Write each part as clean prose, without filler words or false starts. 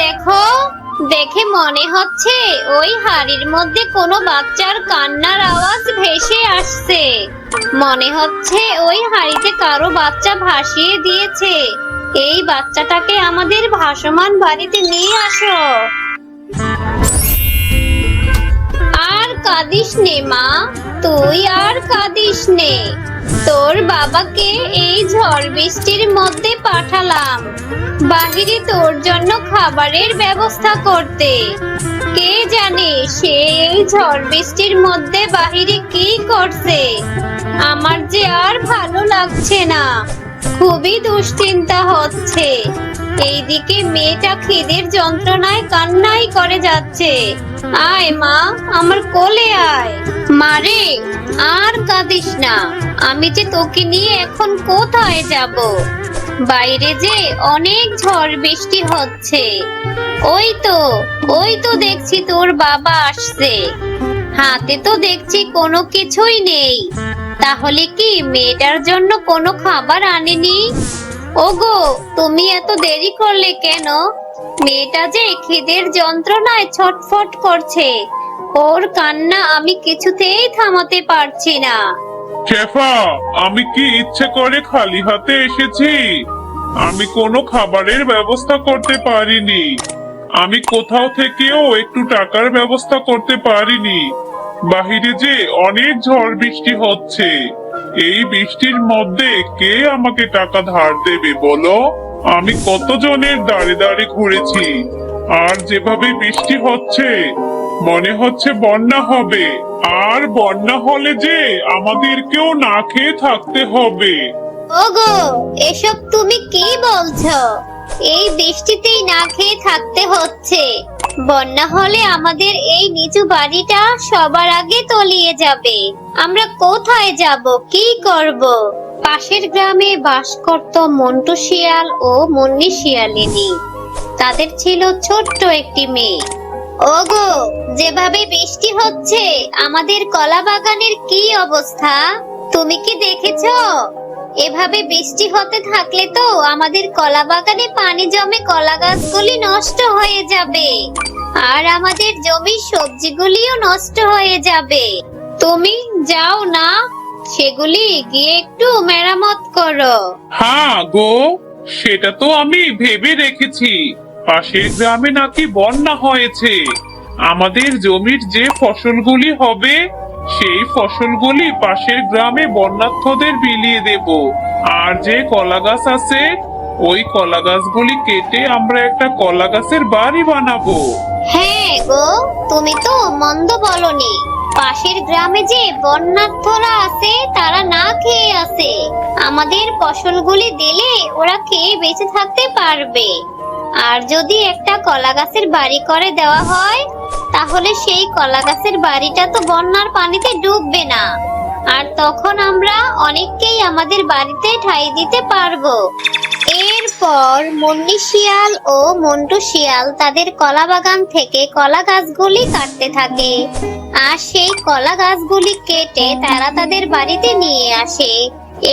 দেখো, দেখে মনে হচ্ছে ওই হাড়ির মধ্যে কোনো বাচ্চার কান্নার আওয়াজ ভেসে আসছে। মনে হচ্ছে ওই হাড়িতে কারো বাচ্চা ভাসিয়ে দিয়েছে। এই বাচ্চাটাকে আমাদের ভাসমান বাড়িতে নিয়ে আসো। আর কাঁদিস নে মা, তুই আর কাঁদিস নে। তোর বাবাকে এই ঝড় বৃষ্টির মধ্যে পাঠালাম বাহিরে তোর জন্য খাবারের ব্যবস্থা করতে। কে জানে সে এই ঝড় বৃষ্টির মধ্যে বাহিরে কি করছে। আমার যে আর ভালো লাগছে না, খুবই দুশ্চিন্তা হচ্ছে। এইদিকে মেয়েটা খিদের যন্ত্রণায় কান্নাই করে যাচ্ছে। আয় মা, আমার কোলে আয়। মারে, আর কাঁদিস না। আমি যে তোকে নিয়ে এখন কোথায় যাব? বাইরে যে অনেক ঝড় বৃষ্টি হচ্ছে। ওই তো দেখছি তোর বাবা আসছে। হাতে তো দেখছি কোনো কিছুই নেই। তাহলে কি মেয়েটার জন্য কোনো খাবার আনেনি? ওগো, তুমি এত দেরি করলে কেন? মেয়েটা যে খিদের যন্ত্রণায় ছটফট করছে। ওর কান্না আমি কিছুতেই থামাতে পারছি না। শেফা, আমি কি ইচ্ছে করে খালি হাতে এসেছি? আমি কোনো খাবারের ব্যবস্থা করতে পারিনি। আমি কোথাও থেকেও একটু টাকার ব্যবস্থা করতে পারিনি। বাহিরে যে অনেক ঝড় বৃষ্টি হচ্ছে। এই বৃষ্টির মধ্যে কে আমাকে টাকা ধার দেবে বলো? আমি কতজনের দাঁড়ে দাঁড়ে ঘুরেছি। আর যেভাবে বৃষ্টি হচ্ছে, মনে হচ্ছে বন্যা হবে। আর বন্যা হলে যে আমাদেরকেও না খেয়ে থাকতে হবে। ওগো, এসব তুমি কি বলছো? এই বৃষ্টিতেই না খেয়ে থাকতে হচ্ছে। বন্যা হলে আমাদের এই নিচু বাড়িটা সবার আগে তলিয়ে যাবে। আমরা কোথায় যাব, কি করব? পাশের গ্রামে বাস করত মন্টু শিয়াল ও মুন্নি শিয়ালিনী। তাদের ছিল ছোট্ট একটি মেয়ে। ওগো, যেভাবে বৃষ্টি হচ্ছে, আমাদের কলা বাগানের কি অবস্থা তুমি কি দেখেছো? এভাবে বৃষ্টি হতে থাকলে তো আমাদের কলা বাগানে পানি জমে কলা গাছগুলি নষ্ট হয়ে যাবে। আর আমাদের জমির সবজিগুলিও নষ্ট হয়ে যাবে। তুমি যাও না, সেগুলি গিয়ে একটু মেরামত করো। হ্যাঁ গো, সেটা তো আমি ভেবে রেখেছি। পাশের গ্রামে নাকি বন্যা হয়েছে। আমাদের জমির যে ফসলগুলি হবে, সেই ফসলগুলি পাশের গ্রামে বন্যার্থদের বিলিয়ে দেব। আর যে কলা গাছ আছে, ওই কলা গাছগুলি কেটে আমরা একটা কলা গাছের বাড়ি বানাবো। হ্যাঁ গো, তুমি তো মন্দ বলনি। পাশের গ্রামে যে বন্যার্থরা আছে, তারা না খেয়ে আছে। আমাদের ফসলগুলি দিলে ওরা খেয়ে বেঁচে থাকতে পারবে। আর যদি একটা কলা গাছের বাড়ি করে দেওয়া হয়, তাহলে সেই কলা গাছের বাড়িটা তো বন্যার পানিতে ডুববে না। আর তখন আমরা অনেককেই আমাদের বাড়িতে ঠাঁই দিতে পারবো। এরপর মুন্নি শিয়াল ও মন্টু শিয়াল তাদের কলা বাগান থেকে কলা গাছগুলি কাটতে থাকে। আর সেই কলা গাছগুলি কেটে তারা তাদের বাড়িতে নিয়ে আসে।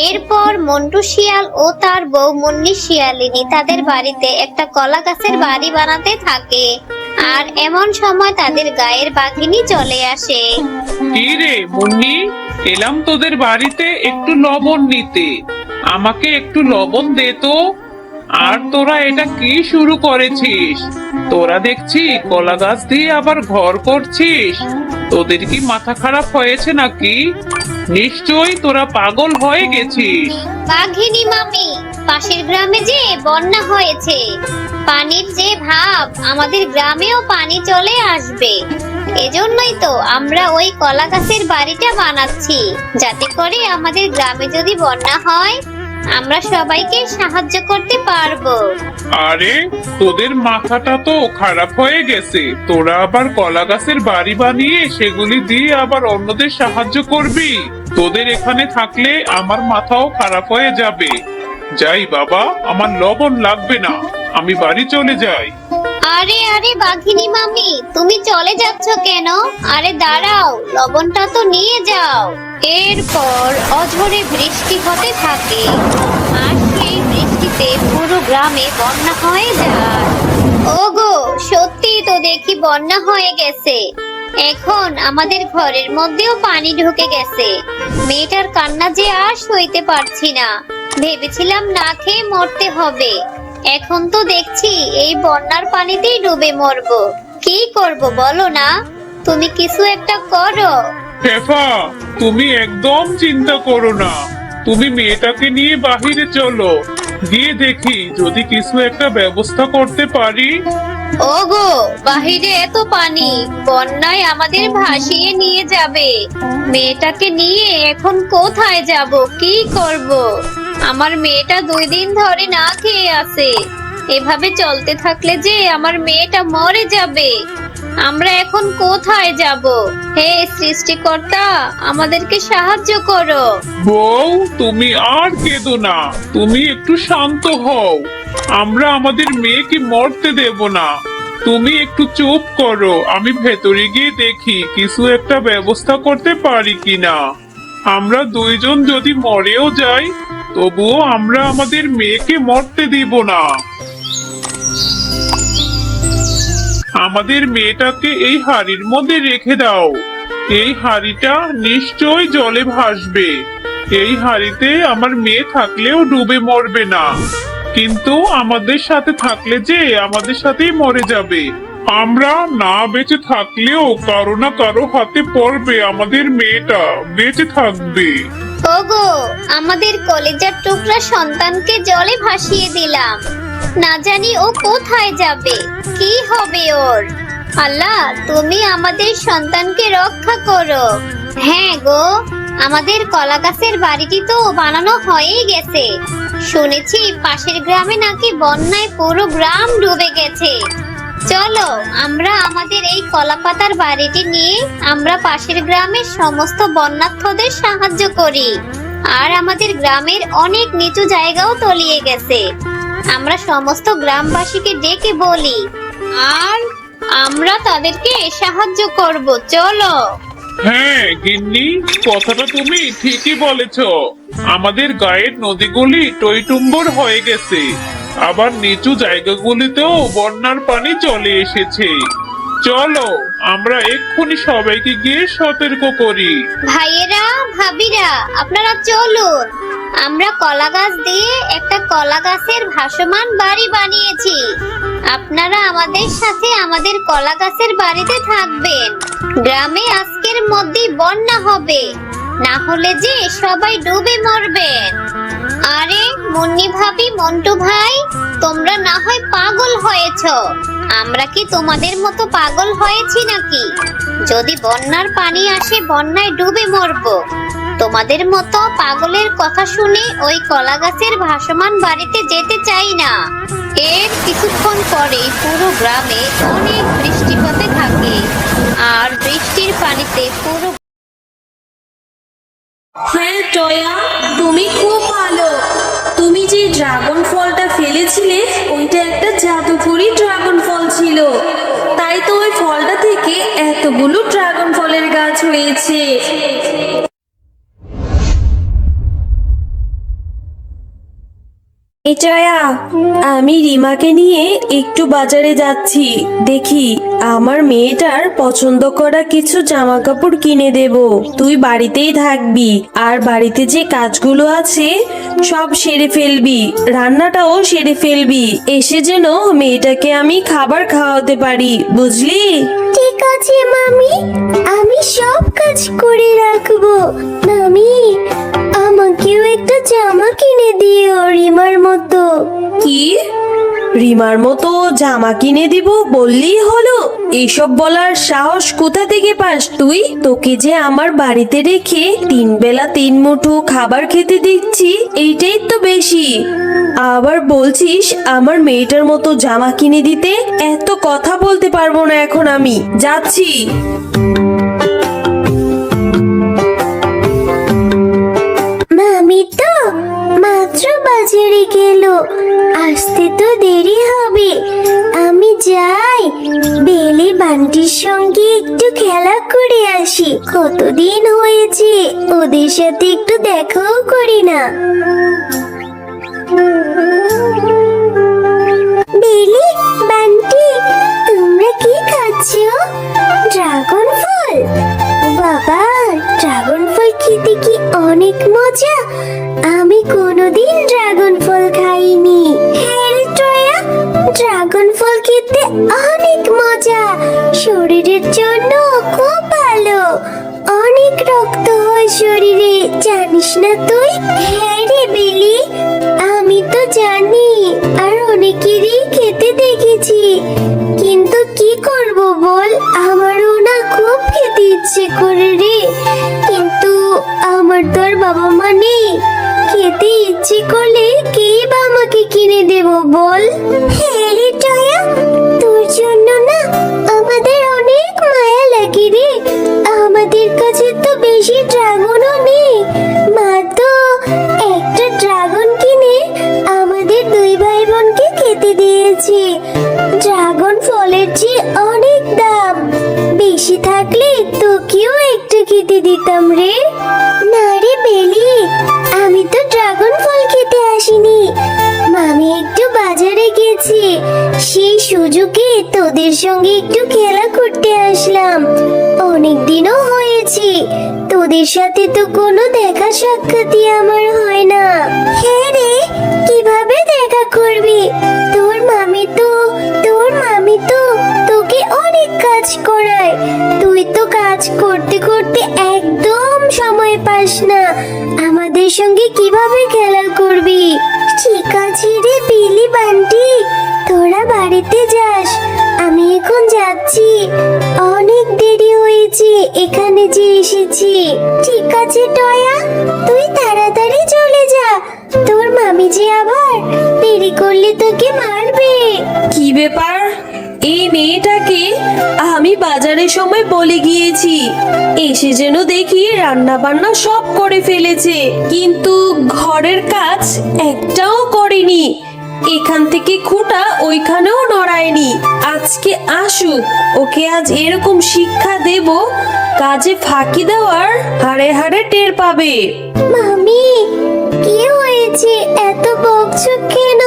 এরপর মন্টু শিয়াল ও তার বউ মুন্নি শিয়ালিনী তাদের বাড়িতে একটা কলা গাছের বাড়ি বানাতে থাকে। আর এমন সময় তাদের গায়ের বাঘিনী চলে আসে। কি রে মুন্নি, এলাম তোদের বাড়িতে একটু লবণ নিতে। আমাকে একটু লবণ দে তো। আর তোরা এটা কি শুরু করেছিস? তোরা দেখছি কলা গাছ দিয়ে আবার ঘর করছিস। তোদের কি মাথা খারাপ হয়েছে নাকি? নিশ্চয়ই তোরা পাগল হয়ে গেছিস। বাঘিনী মামি, পাশের গ্রামে যে বন্যা হয়েছে, পানির যে ভাব, আমাদের গ্রামেও পানি চলে আসবে। এজন্যই তো আমরা ওই কলা গাছের বাড়িটা বানাচ্ছি, যাতে করে আমাদের গ্রামে যদি বন্যা হয়, আমরা সবাইকে সাহায্য করতে পারবো। আরে, তোদের মাথাটা তো খারাপ হয়ে গেছে। তোরা আবার কলা গাছের বাড়ি বানিয়ে সেগুলি দিয়ে আবার অন্যদের সাহায্য করবি? তোদের এখানে থাকলে আমার মাথাও খারাপ হয়ে যাবে। যাই বাবা, আমার লবণ লাগবে না, আমি বাড়ি চলে যাই। আরে আরে বাঘিনী মামি, তুমি চলে যাচ্ছ কেন? আরে দাঁড়াও, লবণটা তো নিয়ে যাও। এরপর অঝরে বৃষ্টি হতে থাকে। আর সেই বৃষ্টিতে পুরো গ্রামে বন্যা হয়ে যায়। ওগো, বন্যা হয়ে গেছে। এখন আমাদের ঘরের মধ্যেও পানি ঢুকে গেছে। মেয়েটার কান্না যে আর সইতে পারছি না। ভেবেছিলাম না খেয়ে মরতে হবে, এখন তো দেখছি এই বন্যার পানিতেই ডুবে মরবো। কি করব বলো না, তুমি কিছু একটা করো। ফেফা, তুমি একদম চিন্তা করো না। তুমি মেয়েটাকে নিয়ে বাহিরে চলো, গিয়ে দেখি যদি কিছু একটা ব্যবস্থা করতে পারি। ওগো, বাহিরে এত পানি, বন্যায় আমাদের ভাসিয়ে নিয়ে যাবে। মেয়েটাকে নিয়ে এখন কোথায় যাব, কি করব? আমার মেয়েটা 2 দিন ধরে না খেয়ে আছে। এভাবে চলতে থাকলে যে আমার মেয়েটা মরে যাবে। আমরা এখন কোথায় যাব? হে সৃষ্টিকর্তা, আমাদেরকে সাহায্য করো। বউ, তুমি আর কেঁদো না, তুমি একটু শান্ত হও। আমরা আমাদের মেয়েকে মরতে দেব না। তুমি একটু চুপ করো, আমি ভেতরে গিয়ে দেখি কিছু একটা ব্যবস্থা করতে পারি কিনা। আমরা 2 জন যদি মরেও যাই, তবুও আমরা আমাদের মেয়েকে মরতে দিব না। আমাদের মেয়েটাকে এই হাড়ির মধ্যে রেখে দাও। এই হাড়িটা নিশ্চয় জলে ভাসবে। এই হাড়িতে আমার মেয়ে থাকলেও ডুবে মরবে না, কিন্তু আমাদের সাথে থাকলে যে আমাদের সাথেই মরে যাবে। আমরা না বেঁচে থাকলেও কারো না কারো হাতে পড়বে, আমাদের মেয়েটা বেঁচে থাকবে। ওগো, আমাদের কলেজার টুকরা সন্তানকে জলে ভাসিয়ে দিলাম, না জানি ও কোথায় যাবে, কি হবে ওর। আল্লাহ, তুমি আমাদের সন্তানকে রক্ষা করো। হ্যাঁ গো, আমাদের কলা গাছের বাড়িটি তো বানানো হয়েই গেছে। শুনেছি পাশের গ্রামে নাকি বন্যায় পুরো গ্রাম ডুবে গেছে। চলো আমরা আমাদের এই কলা পাতার বাড়িটি নিয়ে আমরা পাশের গ্রামের সমস্ত বন্যার্থদের সাহায্য করি। আর আমাদের গ্রামের অনেক নিচু জায়গাও তলিয়ে গেছে। আমরা সমস্ত গ্রামবাসীকে ডেকে বলি, আর আমরা তাদেরকে সাহায্য করব। চলো। হ্যাঁ গিন্নি, কথাটা তুমি ঠিকই বলেছ। আমাদের গায়ের নদীগুলি টইটুম্বর হয়ে গেছে, আবার নিচু জায়গাগুলিতেও বন্যার পানি চলে এসেছে। চলো আমরা এক্ষুনি সবাইকে গিয়ে সতর্ক করি। ভাইয়েরা, ভাবিরা, আপনারা চলুন। আমরা কলা গাছ দিয়ে একটা কলা গাছের ভাসমান বাড়ি বানিয়েছি। আপনারা আমাদের সাথে আমাদের কলা গাছের বাড়িতে থাকবেন। গ্রামে আজকের মধ্যেই বন্যা হবে, না হলে যে সবাই ডুবে মরবেন। আরে মুন্নি ভাবি, মন্টু ভাই, তোমরা না হয় পাগল হয়েছো। আমরা কি তোমাদের মতো পাগল হয়েছি নাকি? যদি বন্যার পানি আসে বন্যায় ডুবে মরবো। তোমাদের মতো পাগলের কথা শুনে ওই কলা গাছের ভাসমান বাড়িতে যেতে চাই না। এর কিছুক্ষণ পরেই পুরো গ্রামে অনেক বৃষ্টিপাত থাকে, আর বৃষ্টির পানিতে পুরো। হ্যাঁ টয়া, তুমি খুব ভালো। তুমি যে ড্রাগন ফলটা ফেলেছিলে ওইটা একটা জাদুকরি ড্রাগন ফল ছিল, তাই তো ওই ফলটা থেকে এতগুলো ড্রাগন ফলের গাছ হয়েছে। টয়া, আমি রিমাকে নিয়ে একটু বাজারে যাচ্ছি, দেখি আমার মেয়েটার পছন্দ করা কিছু জামা কাপড় কিনে দেব। তুই বাড়িতেই থাকবি, আর বাড়িতে যে কাজগুলো আছে সব সেরে ফেলবি, রান্নাটাও সেরে ফেলবি, এসে যেন মেয়েটাকে আমি খাবার খাওয়াতে পারি, বুঝলি? ঠিক আছে মামি, আমি সব কাজ করে রাখবো। মামি, আমাকেও একটা জামা কিনে দিও রিমার মতো। কি? রিমার মতো জামা কিনে দিব বললেই হলো? এসব বলার সাহস কোথা থেকে পাস তুই? তোকে যে আমার বাড়িতে রেখে 3 বেলা 3 মুঠো খাবার খেতে দিচ্ছি, এইটাই তো বেশি। আবার বলছিস আমার মেয়েটার মতো জামা কিনে দিতে? এত কথা বলতে পারবো না এখন, আমি যাচ্ছি। মামি তো মাত্র বাজারে গেল, আসতে তো দেরি হবে। আমি যাই, বেলি বান্টির সঙ্গে একটু খেলা করে আসি। কতদিন হয়েছে ওদের সাথে একটু দেখাও করি না। বেলি, বান্টি, তোমরা কি খাচ্ছো? মজা, আমি কোনোদিন ড্রাগন ফল খাইনি। হ্যাঁ রে টয়া, ড্রাগন ফল খেতে অনেক মজা, শরীরের জন্য খুব ভালো, অনেক রক্ত হয় শরীরে, জানিস না তুই? হ্যাঁ রে বেলি, আমি তো জানি, আর অনেকেরই খেতে দেখেছি, কিন্তু কি করব বল, আমারও না খুব খেতে ইচ্ছে করে রে, কিন্তু আমার তো আর বাবা মা নেই, খেতে ইচ্ছে করলে কে বা আমাকে কিনে দেব বল? হ্যাঁ রে টয়া, তোর জন্য না আমাদের অনেক মায়া লাগে রে, আমাদের কাছে তো বেশি ড্রাগনও নেই, মা তো একটা ড্রাগন কিনে আমাদের দুই ভাই বোনকে খেতে দিয়েছে, ড্রাগন ফলের চেয়ে অনেক দাম, বেশি থাকলে তোকেও একটু খেতে দিতাম রে। না রে বেলি, আমি তো ড্রাগন ফল খেতে আসিনি, মামি একটু বাজারে গেছে, সেই সুযোগে তোদের সঙ্গে একটু খেলা করতে আসলাম, অনেক দিনও হয়েছে, তোদের সাথে তো কোনো দেখা সাক্ষাৎই আমার হয় না। হ্যাঁ রে, কিভাবে দেখা করবি, তোর মামি তো তোকে অনেক কাজ করায়, তুই তো কাজ করতে করতে একদম সময় পাস না, আমাদের সঙ্গে কিভাবে খেলা করবি? ঠিক আছে রে বিলি বান্টি, তোরা বাড়িতে যাস, আমি এখন যাচ্ছি, অনেক দেরি হয়েছে এখানে যে এসেছি। ঠিক আছে টয়া, তুই তাড়াতাড়ি চলে যা, তোর মামি যে আবার দেরি করলে তোকে মারবে। কি ব্যাপার, এই মেয়েটাকে আমি বাজারের সময় বলে গিয়েছি, এসে যেন দেখি রান্না বান্না সব করে ফেলেছে, কিন্তু ঘরের কাজ একটাও করেনি, এখান থেকে খুঁটা ওইখানেও নড়ায়নি। আজকে আসুক, ওকে আজ এরকম শিক্ষা দেব, কাজে ফাঁকি দেওয়ার হাড়ে হাড়ে টের পাবে। মামি, কি হয়েছে, এত বকছো কেন?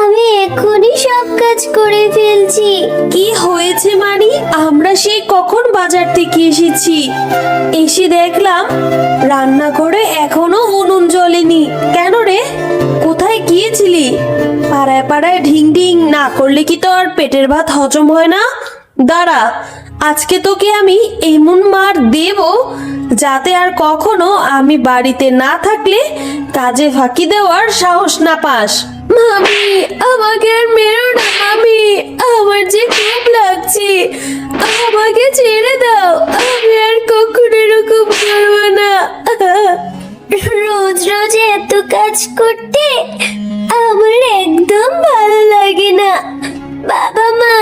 আমি এখনই সব কাজ করে ফেলছি। কি হয়েছে মানে? আমরা সেই কখন বাজার থেকে এসেছি, এসে দেখলাম রান্নাঘরে এখনো উনুন জ্বলেনি। কেন রে, কোথায় গিয়েছিলি? পাড়ায় পাড়ায় ঢিং ঢিং না করলে কি তো আর পেটের ভাত হজম হয় না? দাঁড়া, আজকে তোকে আমি এমন মার দেব যাতে আর কখনো আমি বাড়িতে না থাকলে কাজে ফাঁকি দেওয়ার সাহস না পাস। মামি, আমাকে আর মেরো না মামি, আমার যে খুব লাগছে, আমাকে ছেড়ে দাও, আমি আর কখনো এরকম করবো না। রোজ রোজ এত কাজ করতে আমার একদম ভালো লাগে না। বাবা মা,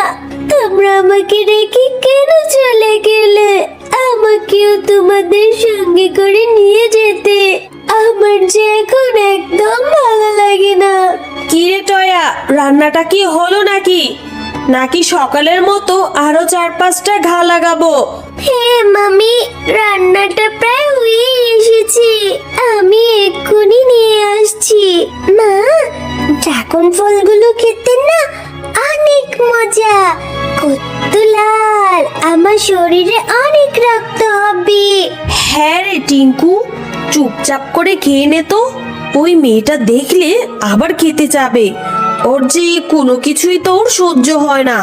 তোমরা আমাকে রেখে কেন চলে গেলে? আমাকেও তোমাদের সঙ্গে করে নিয়ে যেতে, আমার যে এখন একদম ভালো লাগে না। কি রে টয়া, রান্নাটা কি হলো নাকি? নাকি সকালের মতো আরো 4-5টা ঘা লাগাবো? হ্যাঁ মামি, রান্নাটা প্রায় হয়ে এসেছে, আমি এক্ষুনি নিয়ে আসছি। মা, ড্রাগন ফলগুলো খেতে না অনেক মজা, কত লাল, আমার শরীরে অনেক রক্ত হবে। হ্যাঁ রে টিঙ্কু, চুপচাপ করে খেয়ে নে তো, ওই মেয়েটা দেখলে আবার খেতে যাবে, ওর যে কোনো কিছুই তো ওর সহ্য হয় না।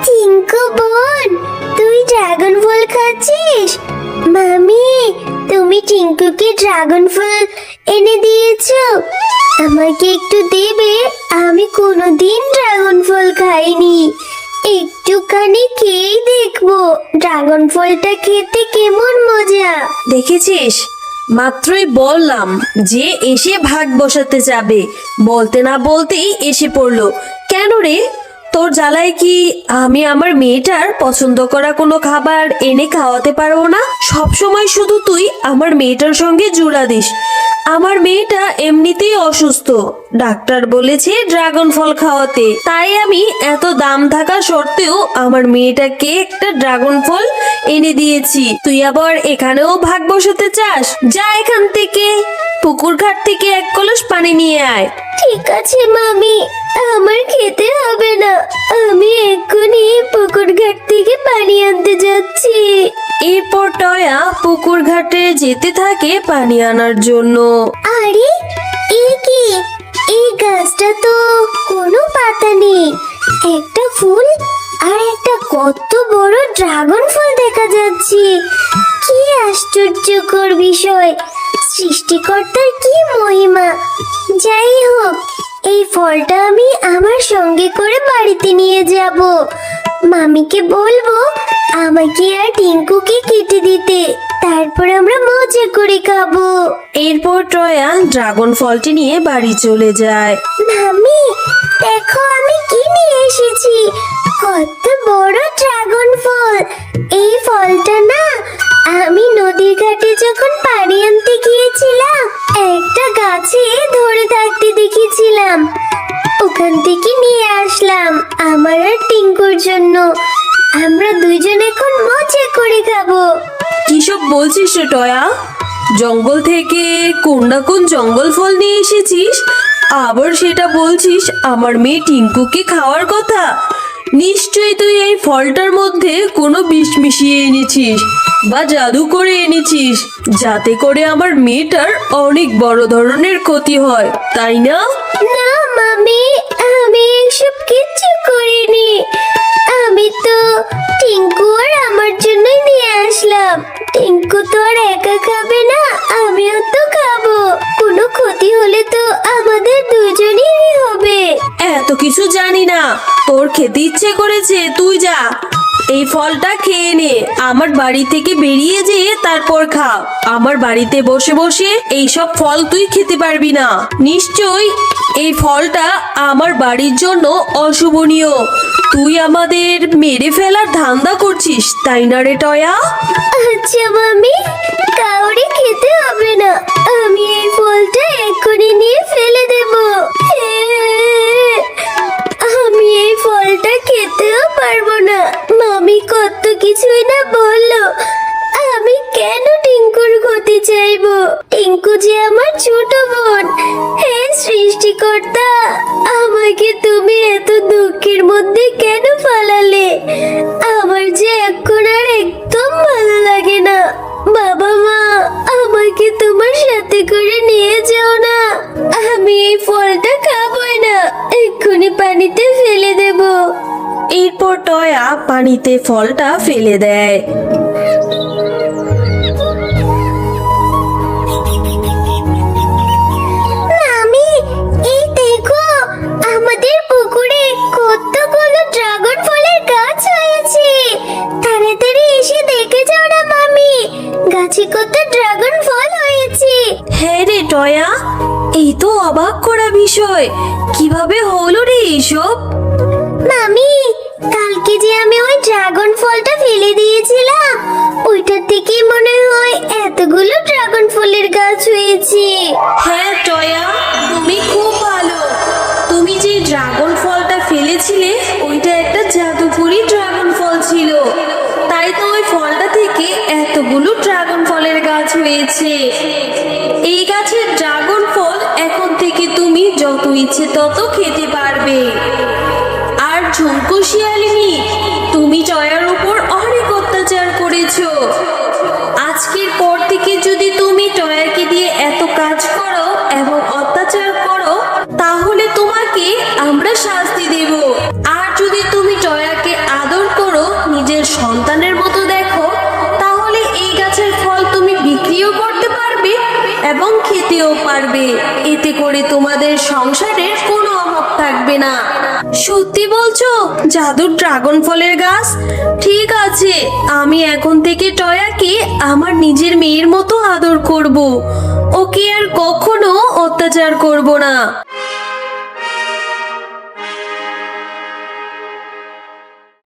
টিঙ্কু বোন, তুই ড্রাগন ফল খাচ্ছিস? মামি, তুমি টিঙ্কুকে ড্রাগন ফল এনে দিয়েছো, আমাকে একটু দেবে? আমি কোনোদিন ড্রাগন ফল খাইনি, একটুখানি খেয়েই দেখবো ড্রাগন ফলটা খেতে কেমন মজা। দেখেছিস, মাত্রই বললাম যে এসে ভাগ বসাতে যাবে, বলতে না বলতেই এসে পড়লো। কেন রে, তোর জ্বালায় কি আমি আমার মেয়েটার পছন্দ করা কোনো খাবার এনে খাওয়াতে পারবো না? সব সময় শুধু তুই আমার মেয়েটার সঙ্গে জুড়া দিস। আমার মেয়েটা এমনিতেই অসুস্থ, ডাক্তার বলেছে ড্রাগন ফল খাওয়াতে, তাই আমি এত দাম থাকা সত্ত্বেও আমার মেয়েটাকে একটা ড্রাগন ফল এনে দিয়েছি। তুই আবার এখানেও ভাগ বসাতে চাস? যা এখান থেকে, পুকুর ঘাট থেকে 1 কলস পানি নিয়ে আয়। ঠিক আছে মামি, আমার খেতে হবে না, আমি এক্ষুনি পুকুর ঘাট থেকে পানি আনতে যাচ্ছি। এরপর টয়া পুকুর ঘাটে যেতে থাকে পানি আনার জন্য। আরে এ কি, এই গাছটা তো কোনো পাতা নেই, একটা ফুল আর একটা কত বড় ড্রাগন ফল দেখা যাচ্ছে। কি আশ্চর্যকর বিষয়, সৃষ্টিকর্তার কি মহিমা। যাই হোক, এই ফলটা আমি আমার সঙ্গে করে বাড়িতে নিয়ে যাব। মামিকে বলবো আমাকে আর টিঙ্কুকে কেটে দিতে, তারপর আমরা মজা করে খাবো। এরপর টয়া ড্রাগন ফলটি নিয়ে বাড়ি চলে যায়। মামি, দেখো আমি কি নিয়ে এসেছি, কত বড় ড্রাগন ফল। এই ফলটা না আমি নদীর ঘাটে যখন পানি আনতে গিয়েছিলাম একটা গাছে ধরে থাকতে দেখেছিলাম, ওখান থেকে নিয়ে আসলাম আমার আর টিঙ্কুর জন্য। আমরা দুইজন এখন মজা করে খাবো। কিসব বলছিস রে টয়া? জঙ্গল থেকে কোন না কোন জঙ্গল ফল নিয়ে এসেছিস, আবার সেটা বলছিস আমার মেয়ে টিঙ্কুকে খাওয়ার কথা। নিশ্চয়ই তুই এই ফলটার মধ্যে কোনো বিষ মিশিয়ে এনেছিস বা জাদু করে এনেছিস, যাতে করে আমার মেয়েটার অনেক বড় ধরনের ক্ষতি হয়, তাই না? না মামি, আমি এসব কিচ্ছু করিনি। আমি তো টিঙ্কু আর আমার জন্যই নিয়ে আসলাম। টিঙ্কু তো আর একা খাবে না, আমিও তো খাবো। কোনো ক্ষতি হলে তো আমাদের দুজনেরই হবে। এত কিছু জানি না, তোর খেতে ইচ্ছে করেছে তুই যা, এই ফলটা খেয়ে নে, আমার বাড়ি থেকে বেরিয়ে যেয়ে তারপর খা। আমার বাড়িতে বসে বসে এইসব ফল তুই খেতে পারবি না। নিশ্চয়ই এই ফলটা আমার বাড়ির জন্য অশুভনীয়। তুই আমাদের মেরে ফেলার ধান্দা করছিস, তাই না রে টয়া? আচ্ছা মামি, কাউরে খেতে হবে না, আমি এই ফলটা এক্ষুনি নিয়ে ফেলে দেব। আমি এই ফলটা খেতেও পারবো না। মামি কত কিছুই না বললো, আমি কেন টিঙ্কুর ক্ষতি চাইবো? টিঙ্কু যে আমার ছোট বোন। হে সৃষ্টিকর্তা, আমাকে তুমি এত দুঃখের মধ্যে কেন ফালালে? আমার যে এখন আর একদম ভালো লাগে না। বাবা মা, আমাকে তোমার সাথে করে নিয়ে যাও না। আমি এই ফলটা খাবোই না, এক্ষুনি পানিতে ফেলে দেব। এরপর টয়া পানিতে ফলটা ফেলে দেয়। মামি, এই দেখো আমাদের পুকুরে কতগুলো ড্রাগন ফলের গাছ হয়েছে। তাড়াতাড়ি এসে দেখে যাও না মামি, গাছে কত ড্রাগন ফল হয়েছে। হ্যাঁ রে টয়া, এই তো অবাক করা বিষয়, কিভাবে হলো রে এইসব? মামি, কালকে যে আমি ওই ড্রাগন ফলটা ফেলে দিয়েছিলাম, ওইটার থেকেই মনে হয় এতগুলো ড্রাগন ফলের গাছ হয়েছে। হ্যাঁ টয়া, তুমি খুব ভালো। তুমি যে ড্রাগন ফলটা ফেলেছিলে ওইটা একটা জাদুকরি ড্রাগন ফল ছিল, তাই তো ওই ফলটা থেকে এতগুলো ড্রাগন ফলের গাছ হয়েছে। এই গাছের ড্রাগন ফল এখন থেকে তুমি যত ইচ্ছে তত খেতে পারবে। আর ঝুমকো শিয়ালিনী, তুমি টয়ার উপর অনেক অত্যাচার করেছো। আজকের পর থেকে যদি তুমি টয়াকে দিয়ে এত কাজ করো এবং অত্যাচার করো, তাহলে তোমাকে আমরা শাস্তি দেব। আর যদি তুমি টয়াকে আদর করো, নিজের সন্তানের মতো দেখো, তাহলে এই গাছের ফল তুমি বিক্রিও করতে পারবে এবং খেতেও পারবে। এতে করে তোমাদের সংসারের কোনো অভাব থাকবে না। সত্যি বলছো জাদুর ড্রাগন ফলের গাছ? ঠিক আছে, আমি এখন থেকে টয়াকে আমার নিজের মেয়ের মতো আদর করব, ওকে আর কখনো অত্যাচার করব না।